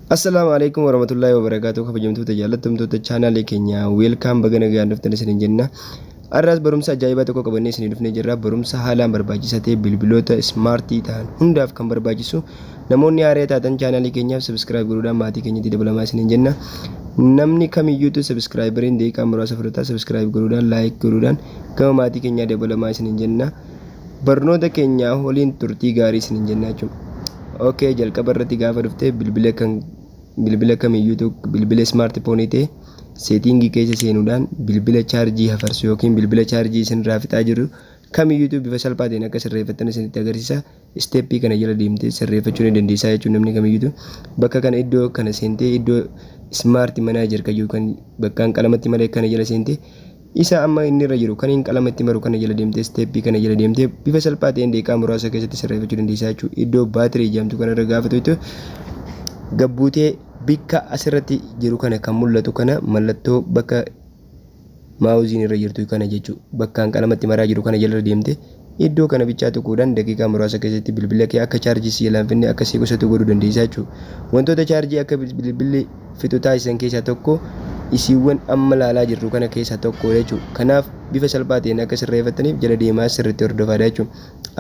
Assalamualaikum warahmatullahi wabarakatuh. Kabajamtoota jaallatamtoota chaanaalee keenya weelkaam baga nagaan dhuftan isiniin jenna. Arraas barumsa ajaa'ibaa tokko qabannee isinii dhufnee jirra. Barumsa haalaan barbaachisaa ta'e bilbiloota smaartii ta'an hundaaf kan barbaachisu. Namoonni haaraa taatan chaanaalii keenyaaf subscribe godhuudhaan maatii keenyatti dabalamaa isiniin jenna. Namni kamiyyuutu subscriberiin daqiiqaa muraasa fudhata. Subscribe godhuudhaan like godhuudhaan gama maatii keenyaa dabalamaa isiniin jenna. Barnoota keenya waliin turtii gaarii isiniin jenna jechuudha. Okay, jalqaba irratti gaafa dhufte bilbila kamiyyuutu bilbila smartphone ta'e settingii keessa seenuudhaan bilbila chaarjii hafarsu yookiin bilbila chaarjii isin raafixaa jiru kamiyyuutu bifa salphaatiin akka sirreeffattan isinitti agarsiisa. Steppii kana jala deemtee sirreeffachuu ni dandeessaa jechuun namni kamiyyuutu bakka kana iddoo kana seentee iddoo smart manager kayyuu kan bakkaan qalamatti malee kana jala seentee isa amma inni irra jiru kan hin qalamatti maru kana jala deemtee steppii kana jala deemtee bifa salphaatiin daqiiqaa muraasa keessatti sirreeffachuu dandeessaa jechuudha. Iddoo baatirii jedhamtu kana irra gaafatu gabbuutee bikka asirratti jiru kana kan mul'atu kana mallattoo bakka maawuziin irra jirtu kana jechuudha. Bakkaan qalamatti maraa jiru kana jala deemtee iddoo kana bichaa tuquudhaan daqiiqaa muraasa keessatti bilbila kee akka chaarjii si jalaan finne akka si qusatu godhuu dandeessaa jechuudha. Wantoota chaarjii akka bilbilli fixu taasisan keessaa tokko isiiwwan amma laalaa jirru kana keessaa tokko jechuudha. Kanaaf bifa salphaatiin akka sirreeffattaniif jala deemaa sirriitti hordofaa jechuudha.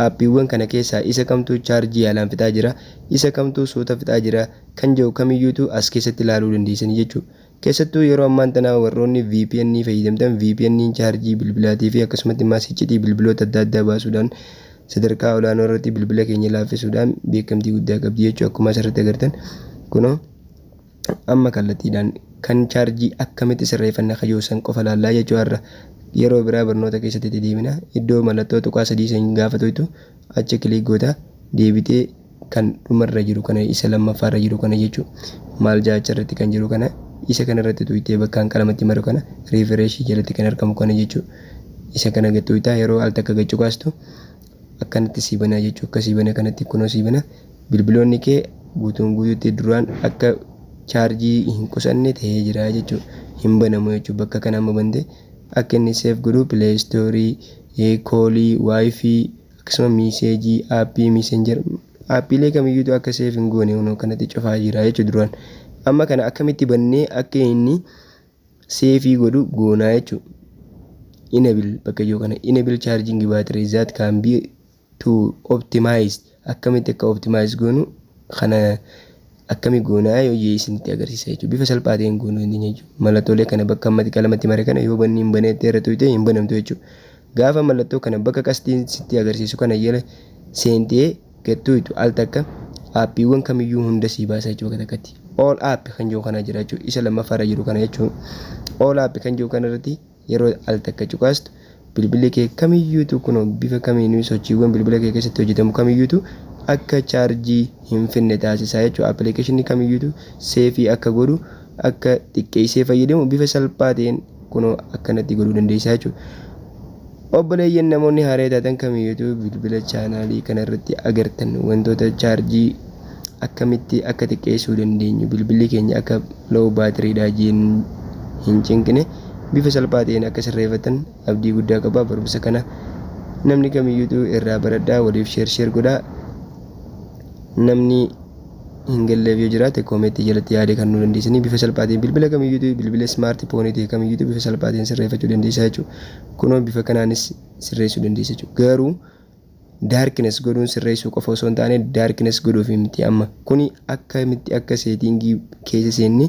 Aappiiwwan kana keessaa isa kamtu chaarjii yaalaan fixaa jira, isa kamtu suuta fixaa jira kan jedhu kamiyyuutu as keessatti ilaaluu dandeessanii jechuudha. Keessattuu yeroo ammaan tanaa warroonni VPN fayyadamtan VPN chaarjii bilbilaatii fi akkasumatti maasichitii bilbiloota adda addaa baasuudhaan sadarkaa olaanoo irratti bilbila keenya laaffisuudhaan beekamtii guddaa qabdi jechuudha. Akkuma asirratti agartan kunoo amma kallattiidhaan kan chaarjii akkamitti sirreeffanna kayyoosan qofa laallaa jechuudha. Yeroo biraa barnoota keessatti deemina iddoo mallattoo tuqaa sadii san gaafatu achi kilik goota deebitee kan dhumarra jiru kana isa lammaffaarra jiru kana jechuudha. Maal jaacha irratti kan jiru kana isa kanarratti tuutee bakkaan qalamatti maru kana refresh jalatti kan argamu kana jechuudha. Isa kana gattuutaa yeroo al takka gachuu kaastu akkanatti siibana jechuudha. Akka siibana kanatti kunoo siibana bilbiloonni kee guutuun guutuutti duraan akka chaarjii hin qusanne ta'ee jira jechuudha. Hin banamu jechuudha. Bakka kana amma bantee akka inni seef godhu play storii, koolii, wifi akkasuma miiseejii, aappii messenger aappiilee kamiyyuutu akka seef hin goone hunoo kanatti cufaa jira jechuudha duraan. Amma kana akkamitti bannee akka inni seefii godhu goonaa jechuudha. Enable bakka jiru kana enable charging battery that can be to optimize akkamitti akka optimize goonu kana akkami goonaa yoo isinitti agarsiisa jechuudha. Bifa salphaatiin goonuu dandeenya jechuudha. Mallattoolee kana bakka ammatti qalamatti mare kana yoo banni hin baneetti irra tuutee hin banamtu jechuudha. Gaafa mallattoo kana bakka qastiin sitti agarsiisu kana jala seentee gattuutu al takka aappiiwwan kamiyyuu hunda sii baasa jechuudha takkatti. All app kan jiru kana jira jechuudha. Isa lammaffaarra jiru kana jechuudha. All app kan jiru kana irratti yeroo al takka cuqaastu bilbilli kee kamiyyuutu kunoo bifa kamiinuu sochiiwwan bilbila kee keessatti hojjetamu kamiyyuutu akka chaarjii hin finne taasisaa jechuudha. Appilikeeshinii kamiyyuutu seefii akka godhu akka xiqqeessee fayyadamu bifa salphaa ta'een kunoo akkanatti godhuu dandeessaa jechuudha. Obboleeyyan namoonni haaraa taatan kamiyyuutu bilbila chaanaalii kanarratti agartan wantoota chaarjii akkamitti akka xiqqeessuu dandeenyu bilbilli keenya akka low baatiriidhaa hin cinqine bifa salphaa ta'een akka sirreeffatan abdii guddaa qaba. Barumsa kana namni kamiyyuutu irraa baradhaa waliif sheer godhaa. Namni hin galleef yoo jiraate koomeetti jalatti yaada kennuu dandeessanii bifa salphaatiin bilbila kamiyyuutu bilbila smartphone ta'e kamiyyuutu bifa salphaatiin sirreeffachuu dandeessaa jechuudha. Kunoo bifa kanaanis sirreessuu dandeessa jechuudha. Garuu darkness godhuun sirreessuu qofa osoo hin taane darkness godhuuf miti amma kuni akkamitti akka seetingii keessa seenne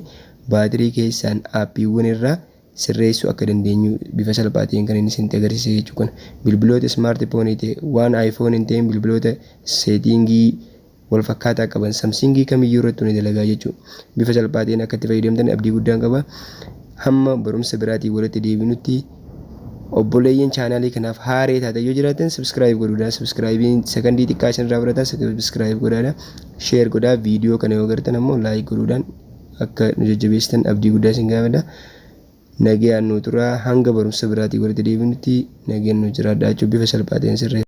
baatirii keessaan aappiiwwan irraa sirreessuu akka dandeenyu bifa salphaatiin kan inni isinitti agarsiisa jechuudha. Bilbiloota smartphone ta'e waan iPhone hin ta'in bilbiloota seetingii wal fakkaataa qaban Samsungii kamiyyuu irratti ni dalagaa jechuudha. Bifa salphaatiin akka itti fayyadamtan abdii guddaan qaba. Hamma barumsa biraatiin walitti deebinutti obboleeyyan chaanaalii kanaaf haaraa taatan yoo jiraatan subscribe godhuudhaan subscribein sekondii xiqqaa isin irraa barataa subscribe godhaadha. Share godhaa viidiyoo kana yoo gartan ammoo like godhuudhaan akka nu jajjabeessitan abdii guddaa isin gaafadha. Nagayaan nu turaa hanga barumsa biraatiin walitti deebinutti nagayaan nu jiraadhaa jechuudha. Bifa salphaatiin sirreessa.